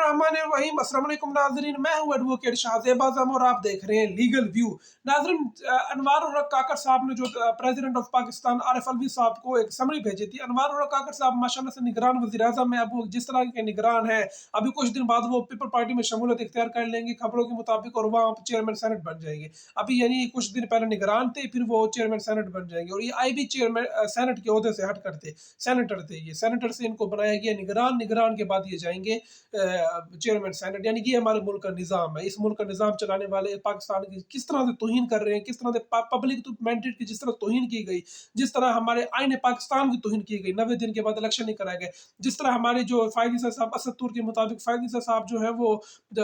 बिस्मिल्लाहिर्रहमानिर्रहीम। अस्सलाम वालेकुम नाज़रीन, मैं हूं एडवोकेट शाहज़ेब आज़म और आप देख रहे हैं लीगल व्यू। नाज़रीन, अनवार उल हक काकर साहब ने जो प्रेसिडेंट ऑफ पाकिस्तान आरिफ अलवी साहब को एक समरी भेजी थी। अनवार उल हक काकर साहब माशाल्लाह से निगरान वज़ीर-ए-आज़म में, अब वो जिस तरह के निगरान हैं, अभी कुछ दिन बाद वो पीपल पार्टी में शमूलियत इख्तियार कर लेंगे खबरों के मुताबिक, और वहाँ चेयरमैन सेनेट बन जाएंगे। अभी यानी कुछ दिन पहले निगरान थे, फिर वो चेयरमैन सेनेट बन जाएंगे। और ये IB चेयरमैन सेनेट के ओहदे से हट करते सेनेटर थे, ये सेनेटर से इनको बनाया गया निगरान। निगरान के बाद ये जाएंगे चेयरमैन सेनेट। यानी कि ये हमारे मुल्क का निज़ाम है। इस मुल्क का निज़ाम चलाने वाले पाकिस्तान की किस तरह से तौहीन कर रहे हैं, किस तरह से पब्लिक मैंडेट की जिस तरह तौहीन की गई, जिस तरह हमारे आईन पाकिस्तान की तौहीन की गई, 90 दिन के बाद इलेक्शन नहीं कराए गए, जिस तरह हमारे जो फ़ायद ईसा साहब असद तूर के मुताबिक, फ़ायद ईसा साहब जो है वो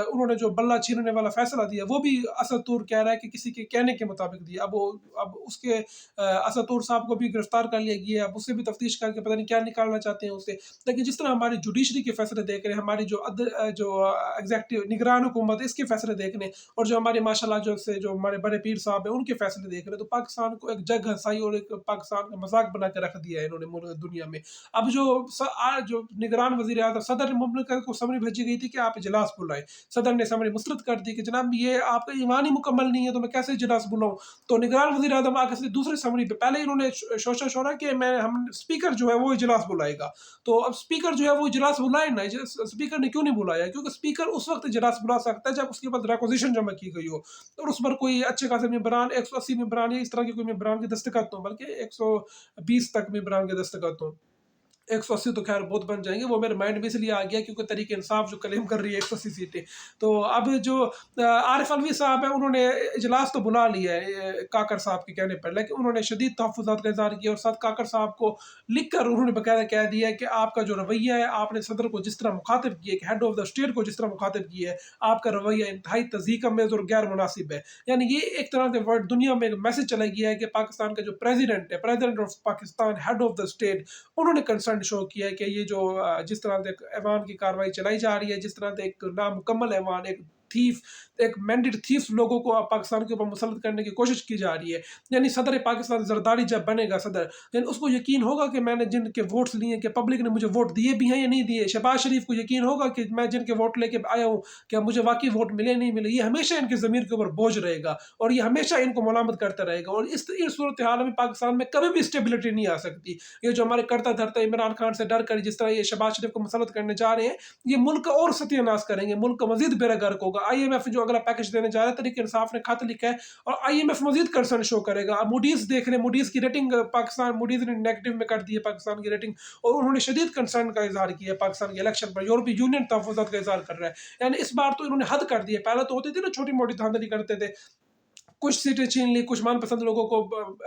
उन्होंने जो बल्ला छीनने वाला फैसला दिया, वो भी असद तूर कह रहा है कि किसी के कहने के मुताबिक दिया। अब उसके असद तूर साहब को भी गिरफ्तार कर लिया गया, अब उससे भी तफ्तीश करके पता नहीं क्या निकालना चाहते हैं उससे। लेकिन जिस तरह हमारी जुडिशरी के फैसले देख रहे हैं, हमारी जो एग्जेक्टिव निगरान हुकूमत है, इसके फैसले देखने, और जो हमारे माशाल्लाह जो हमारे बड़े पीर साहब हैं उनके फैसले देख रहे हैं, तो पाकिस्तान को एक जग हंसाई और एक पाकिस्तान का मजाक बना के रख दिया है इन्होंने दुनिया में। अब जो निगरान वजीर आज़म सदर मुमलिकत को समरी भेजी गई थी कि आप इजलास बुलाएं, सदर ने समरी मुस्तरद कर दी कि जनाब ये आपका ईमान ही मुकम्मल नहीं है, तो मैं कैसे इजलास बुलाऊं। तो निगरान वजीर आज़म आगे से दूसरी समरी पे पहले इन्होंने शोशा शोरा कि हम स्पीकर जो है वो इजलास बुलाएगा। तो अब स्पीकर जो है वो इजलास बुलाए ना, स्पीकर ने क्यों नहीं बुलाया? क्योंकि स्पीकर उस वक्त इजलास बुला सकता है जब उसके पास रिक्विजिशन जमा की गई हो, और उस पर कोई अच्छे खासे मेंबरान 180 मेंबरान या इस तरह के कोई मेंबरान के दस्तखत हो, बल्कि 120 तक मेंबरान के दस्तखत हो। 180 तो खैर बहुत बन जाएंगे, वो मेरे माइंड में इसलिए आ गया क्योंकि तरीके इंसाफ जो क्लेम कर रही है 180 सीटें। तो अब जो आरिफ अलवी साहब है उन्होंने इजलास तो बुला लिया है काकर साहब के कहने पर, लेकिन उन्होंने शदीद तहफ़्फ़ुज़ात का इज़हार किया और साथ काकर साहब को लिख कर उन्होंने बाकायदा कह दिया है कि आपका जो रवैया है, आपने सदर को जिस तरह मुखातिब किया है, हेड ऑफ द स्टेट को जिस तरह मुखातिब किया है, आपका रवैया इंतहाई तज़ीक़ अमेज़ और गैर मुनासिब है। यानी ये एक तरह से वर्ल्ड दुनिया में एक मैसेज चला गया है कि पाकिस्तान का जो प्रेसिडेंट है, president of Pakistan, head of the state, उन्होंने कंसर्न शो किया है कि ये जो जिस तरह से ऐवान की कार्रवाई चलाई जा रही है, जिस तरह से एक नामुकम्मल ऐवान, एक मैंडेट थीफ लोगों को पाकिस्तान के ऊपर मुसल्लत करने की कोशिश की जा रही है। यानी सदर पाकिस्तान जरदारी जब बनेगा सदर, यानी उसको यकीन होगा कि मैंने जिनके वोट्स लिए, कि पब्लिक ने मुझे वोट दिए भी हैं या नहीं दिए। शहबाज शरीफ को यकीन होगा कि मैं जिनके वोट लेके आया हूँ, क्या मुझे वाकई वोट मिले नहीं मिले। ये हमेशा इनके ज़मीर के ऊपर बोझ रहेगा और ये हमेशा इनको मलामत करता रहेगा, और इस सूरत हाल में पाकिस्तान में कभी भी स्टेबिलिटी नहीं आ सकती। ये जो हमारे करता धरता इमरान खान से डर कर जिस तरह ये शहबाज शरीफ को मुसल्लत करने जा रहे हैं, ये मुल्क का और सत्यानाश करेंगे, मुल्क का मजीद बेरागर्क होगा। IMF जो अगला पैकेज देने जा रहा है, तरीके इंसाफ ने खत लिखा है, और IMF मजीद कंसर्न शो करेगा। अब मूडीज देख रहे हैं, मूडीज की रेटिंग पाकिस्तान, मूडीज ने नेगेटिव में कर दी है पाकिस्तान की रेटिंग, और उन्होंने शदीद कंसर्न का इजहार किया है पाकिस्तान के इलेक्शन पर। यूरोपीय यूनियन तहफ़्फ़ुज़ात का इजहार कर रहा है। यानी इस बार तो इन्होंने हद कर दी है। पहले तो होती थी ना छोटी मोटी धांधली करते थे, कुछ सीटें छीन ली, कुछ मनपसंद लोगों को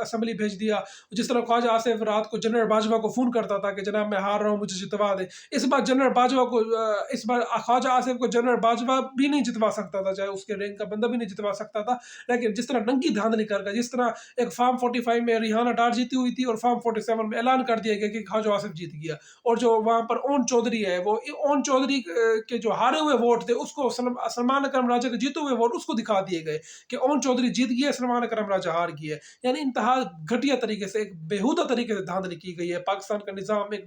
असेंबली भेज दिया। जिस तरह ख्वाजा आसिफ रात को जनरल बाजवा को फ़ोन करता था कि जनाब मैं हार रहा हूँ, मुझे जितवा दें। इस बार ख्वाजा आसिफ को जनरल बाजवा भी नहीं जितवा सकता था, चाहे उसके रैंक का बंदा भी नहीं जितवा सकता था। लेकिन जिस तरह नंगी धांधली कर, जिस तरह एक फार्म 45 में रिहाना डार जीती हुई थी और फार्म 47 में ऐलान कर दिया गया कि ख्वाजा आसिफ जीत गया, और जो वहाँ पर ओन चौधरी है, वो ओन चौधरी के जो हारे हुए वोट थे उसको सलमान अकरम राजा के जीते हुए वोट उसको दिखा दिए गए कि ओन चौधरी जीत गया, सलमान अकरम राजा हार गया। यानी इंतहा घटिया तरीके से, एक बेहुदा तरीके से धांधली की गई है। पाकिस्तान का निज़ाम, एक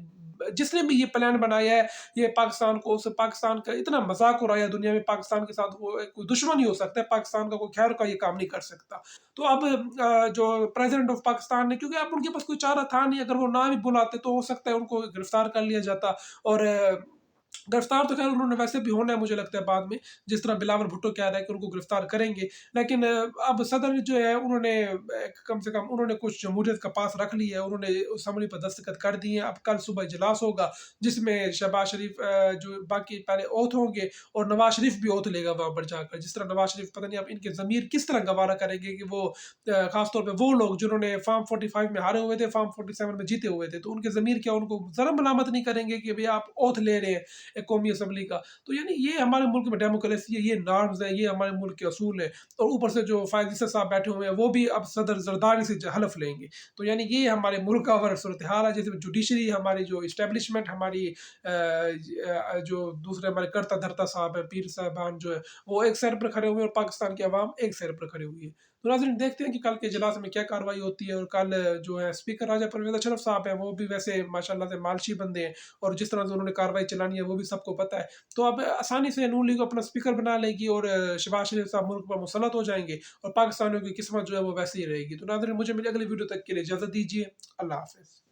जिसने भी ये प्लान बनाया है, ये पाकिस्तान का इतना मजाक उड़ाया दुनिया में, पाकिस्तान के साथ वो कोई दुश्मन ही हो सकता है, पाकिस्तान का कोई खैर का ये काम नहीं कर सकता। तो अब जो प्रेसिडेंट ऑफ पाकिस्तान ने, क्योंकि अब उनके पास कोई चारा था नहीं, अगर वो ना भी बुलाते तो हो सकता है उनको गिरफ्तार कर लिया जाता, और गिरफ्तार तो खैर उन्होंने वैसे भी होना है मुझे लगता है बाद में, जिस तरह बिलावल भुट्टो कह रहा है कि उनको गिरफ्तार करेंगे। लेकिन अब सदर जो है उन्होंने कम से कम उन्होंने कुछ जमहूरियत का पास रख लिया है, उन्होंने उस समरी पर दस्तखत कर दिए हैं। अब कल सुबह इजलास होगा जिसमें शहबाज शरीफ जो बाकी पहले ओथ होंगे, और नवाज शरीफ भी ओथ लेगा वहाँ पर जाकर। जिस तरह नवाज शरीफ, पता नहीं अब इनके ज़मीर किस तरह गवारा करेंगे कि वो खासतौर पर वो लोग जिन्होंने फार्म 45 में हारे हुए थे, फार्म 47 में जीते हुए थे, तो उनके ज़मीर क्या उनको ज़रा मलामत नहीं करेंगे कि भाई आप ओथ ले रहे हैं एक कौमी असम्बली का। तो यानी ये हमारे मुल्क में डेमोक्रेसी है, ये नॉर्म्स है, ये हमारे मुल्क के असूल है। और ऊपर से जो फ़ायद ईसा साहब बैठे हुए हैं वो भी अब सदर जरदारी से हलफ लेंगे। तो यानी ये हमारे मुल्क का अगर सूरत हाल है, जैसे जुडिशरी, हमारी जो इस्टेब्लिशमेंट, हमारी जो दूसरे हमारे करता धरता साहब है, पीर साहबान जो है, वो एक सर पर खड़े हुए हैं, और पाकिस्तान की आवाम एक सर पर खड़ी हुई है। تو ناظرین دیکھتے ہیں کہ کل کے اجلاس میں کیا کارروائی ہوتی ہے، اور کل جو ہے اسپیکر راجہ پرویز اشرف صاحب ہیں وہ بھی ویسے ماشاء اللہ سے مالشی بندے ہیں، اور جس طرح سے انہوں نے کارروائی چلانی ہے وہ بھی سب کو پتہ ہے۔ تو اب آسانی سے نون لیگ اپنا اسپیکر بنا لے گی، اور شہباز شریف صاحب ملک پر مسلط ہو جائیں گے، اور پاکستانیوں کی قسمت جو ہے وہ ویسے ہی رہے گی۔ تو ناظرین مجھے ملی اگلی ویڈیو تک کے لیے اجازت دیجیے، اللہ حافظ۔